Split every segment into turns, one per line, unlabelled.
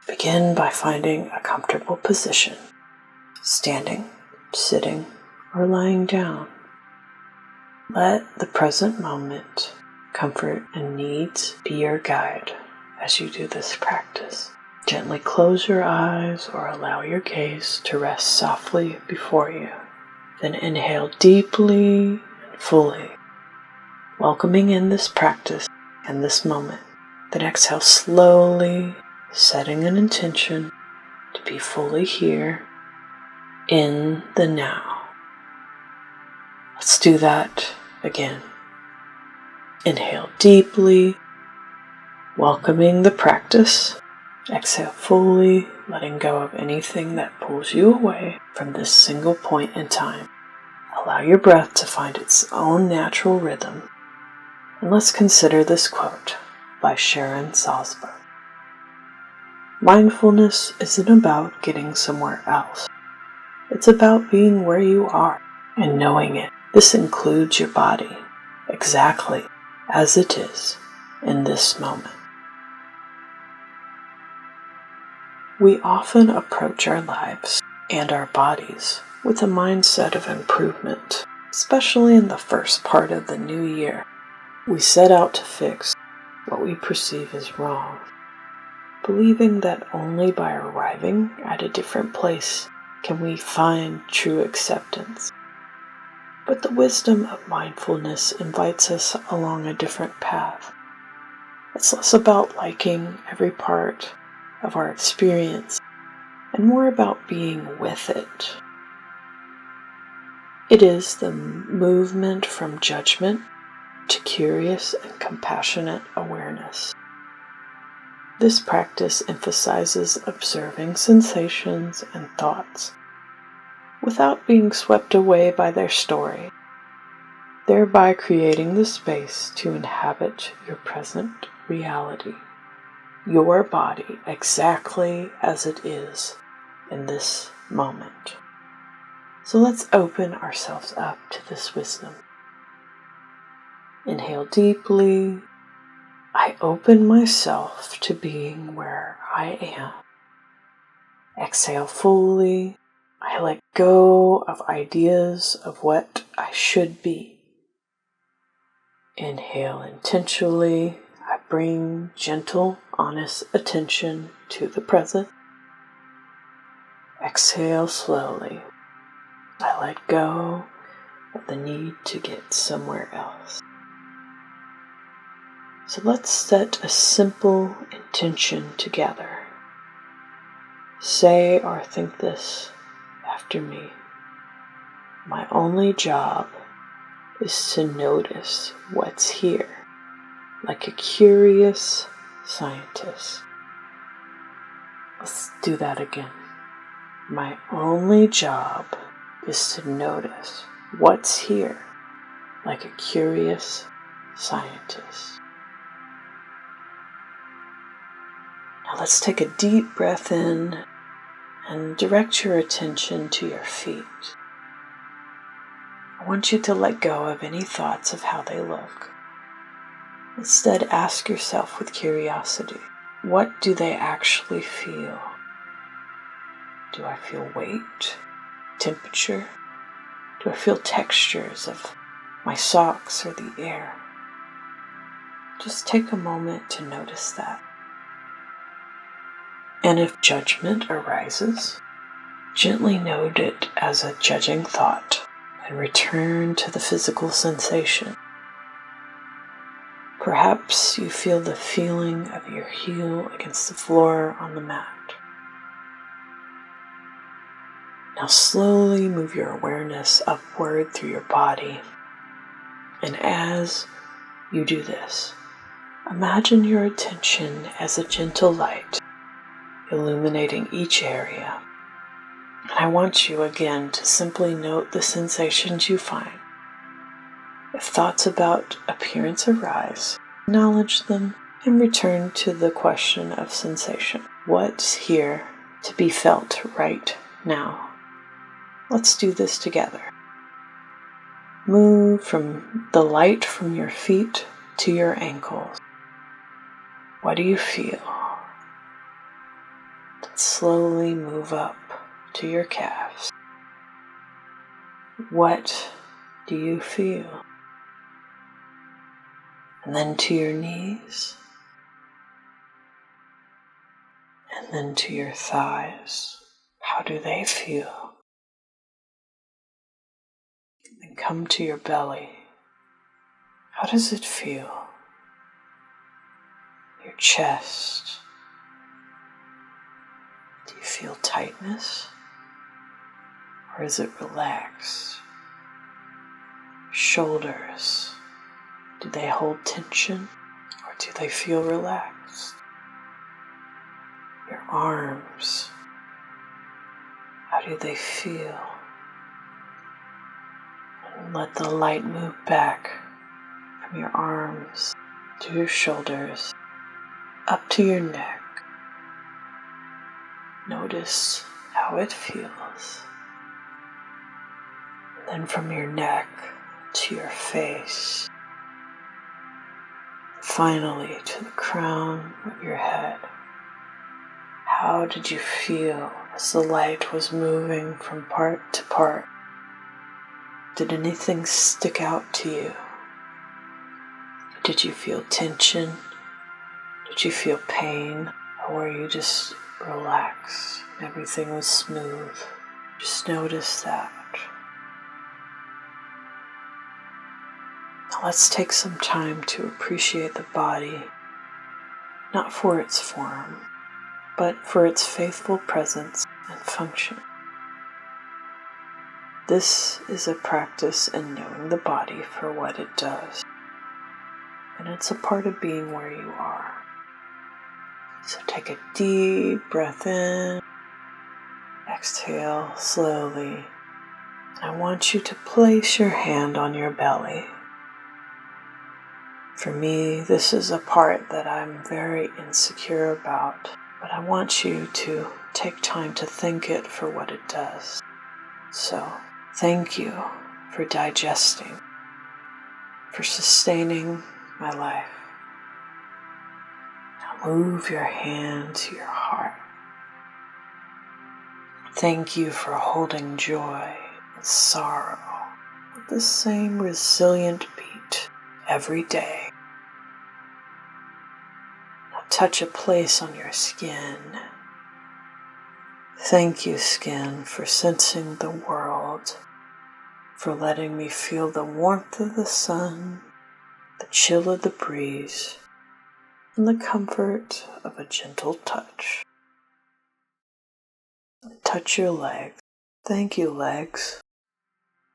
Begin by finding a comfortable position, standing, sitting, or lying down. Let the present moment, comfort, and needs be your guide as you do this practice. Gently close your eyes or allow your gaze to rest softly before you. Then inhale deeply and fully, welcoming in this practice and this moment. Then exhale slowly, setting an intention to be fully here in the now. Let's do that again. Inhale deeply, welcoming the practice. Exhale fully, letting go of anything that pulls you away from this single point in time. Allow your breath to find its own natural rhythm. And let's consider this quote by Sharon Salzberg. Mindfulness isn't about getting somewhere else. It's about being where you are and knowing it. This includes your body, exactly as it is in this moment. We often approach our lives and our bodies with a mindset of improvement, especially in the first part of the new year. We set out to fix what we perceive as wrong, believing that only by arriving at a different place can we find true acceptance. But the wisdom of mindfulness invites us along a different path. It's less about liking every part of our experience and more about being with it. It is the movement from judgment to curious and compassionate awareness. This practice emphasizes observing sensations and thoughts without being swept away by their story, thereby creating the space to inhabit your present reality, your body exactly as it is in this moment. So let's open ourselves up to this wisdom. Inhale deeply. I open myself to being where I am. Exhale fully. I let go of ideas of what I should be. Inhale intentionally. I bring gentle, honest attention to the present. Exhale slowly. I let go of the need to get somewhere else. So let's set a simple intention together. Say or think this after me. My only job is to notice what's here, like a curious scientist. Let's do that again. My only job is to notice what's here, like a curious scientist. Now let's take a deep breath in and direct your attention to your feet. I want you to let go of any thoughts of how they look. Instead, ask yourself with curiosity, what do they actually feel? Do I feel weight, temperature? Do I feel textures of my socks or the air? Just take a moment to notice that. And if judgment arises, gently note it as a judging thought and return to the physical sensation. Perhaps you feel the feeling of your heel against the floor on the mat. Now slowly move your awareness upward through your body. And as you do this, imagine your attention as a gentle light, illuminating each area. And I want you again to simply note the sensations you find. If thoughts about appearance arise, acknowledge them and return to the question of sensation. What's here to be felt right now? Let's do this together. Move from the light from your feet to your ankles. What do you feel? slowly move up to your calves. What do you feel? And then to your knees, and then to your thighs. How do they feel? Then come to your belly. How does it feel? Your chest. Do you feel tightness? Or is it relaxed? Shoulders. Do they hold tension? Or do they feel relaxed? Your arms. How do they feel? And let the light move back from your arms to your shoulders, up to your neck. Notice how it feels. And then from your neck to your face, finally to the crown of your head. How did you feel as the light was moving from part to part? Did anything stick out to you? Did you feel tension? Did you feel pain? Or were you just relaxed? Everything was smooth. Just notice that. Now let's take some time to appreciate the body, not for its form, but for its faithful presence and function. This is a practice in knowing the body for what it does, and it's a part of being where you are. So take a deep breath in, exhale slowly. I want you to place your hand on your belly. For me, this is a part that I'm very insecure about, but I want you to take time to thank it for what it does. So, thank you for digesting, for sustaining my life. Now move your hand to your heart. Thank you for holding joy and sorrow with the same resilient beat every day. Now touch a place on your skin. Thank you, skin, for sensing the world, for letting me feel the warmth of the sun, the chill of the breeze, and the comfort of a gentle touch. Touch your legs. Thank you, legs,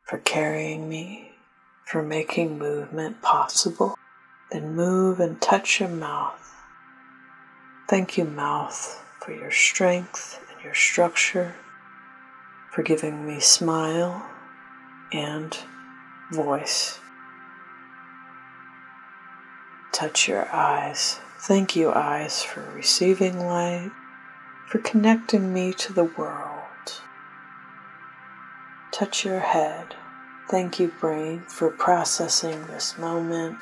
for carrying me, for making movement possible. Then move and touch your mouth. Thank you, mouth, for your strength and your structure, for giving me smile and voice. Touch your eyes. Thank you, eyes, for receiving light, for connecting me to the world. Touch your head. Thank you, brain, for processing this moment,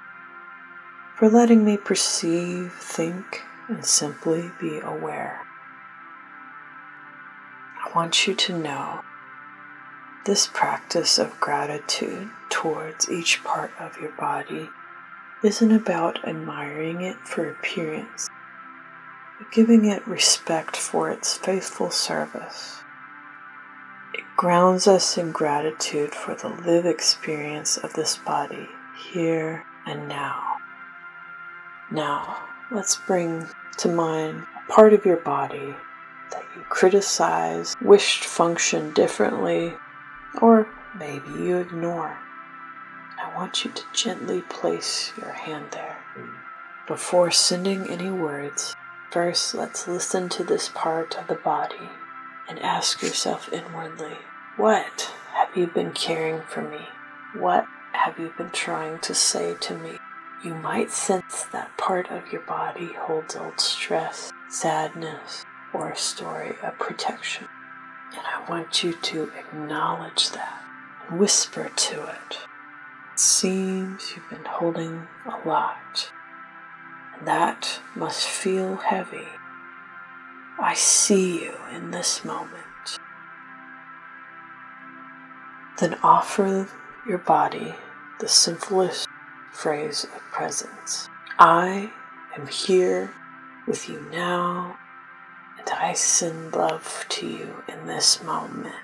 for letting me perceive, think, and simply be aware. I want you to know this practice of gratitude towards each part of your body isn't about admiring it for appearance, but giving it respect for its faithful service. It grounds us in gratitude for the lived experience of this body, here and now. Now, let's bring to mind a part of your body that you criticize, wished functioned differently, or maybe you ignore. I want you to gently place your hand there. Before sending any words, first let's listen to this part of the body and ask yourself inwardly, what have you been caring for me? What have you been trying to say to me? You might sense that part of your body holds old stress, sadness, or a story of protection. And I want you to acknowledge that and whisper to it. It seems you've been holding a lot, and that must feel heavy. I see you in this moment. Then offer your body the simplest phrase of presence. I am here with you now, and I send love to you in this moment.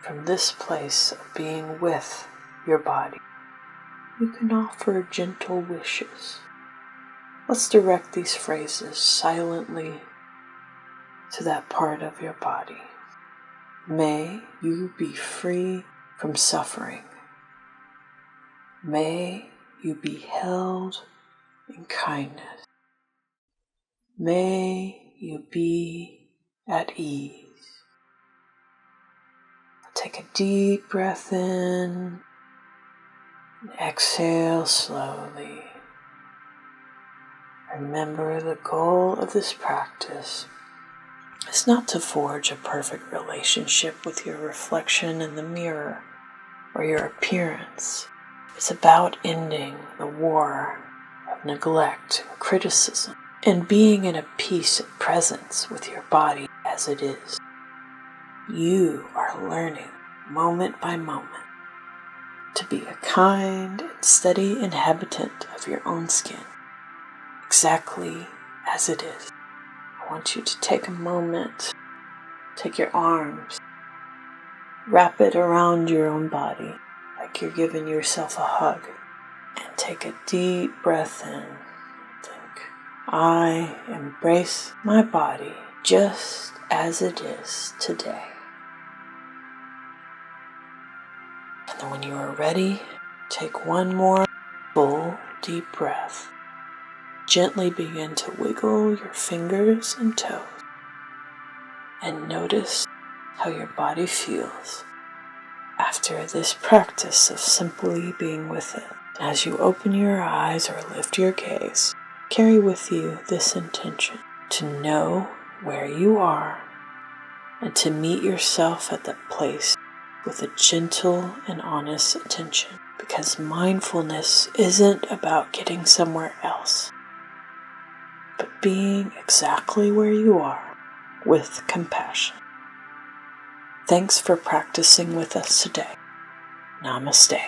From this place of being with your body, you can offer gentle wishes. Let's direct these phrases silently to that part of your body. May you be free from suffering. May you be held in kindness. May you be at ease. Take a deep breath in and exhale slowly. Remember, the goal of this practice is not to forge a perfect relationship with your reflection in the mirror or your appearance. It's about ending the war of neglect and criticism and being in a peace of presence with your body as it is. You are learning moment by moment to be a kind and steady inhabitant of your own skin, exactly as it is. I want you to take a moment, take your arms, wrap it around your own body like you're giving yourself a hug, and take a deep breath in. Think, I embrace my body just as it is today. And then when you are ready, take one more full deep breath. Gently begin to wiggle your fingers and toes and notice how your body feels after this practice of simply being with it. As you open your eyes or lift your gaze, carry with you this intention to know where you are and to meet yourself at that place with a gentle and honest attention, because mindfulness isn't about getting somewhere else, but being exactly where you are with compassion. Thanks for practicing with us today. Namaste.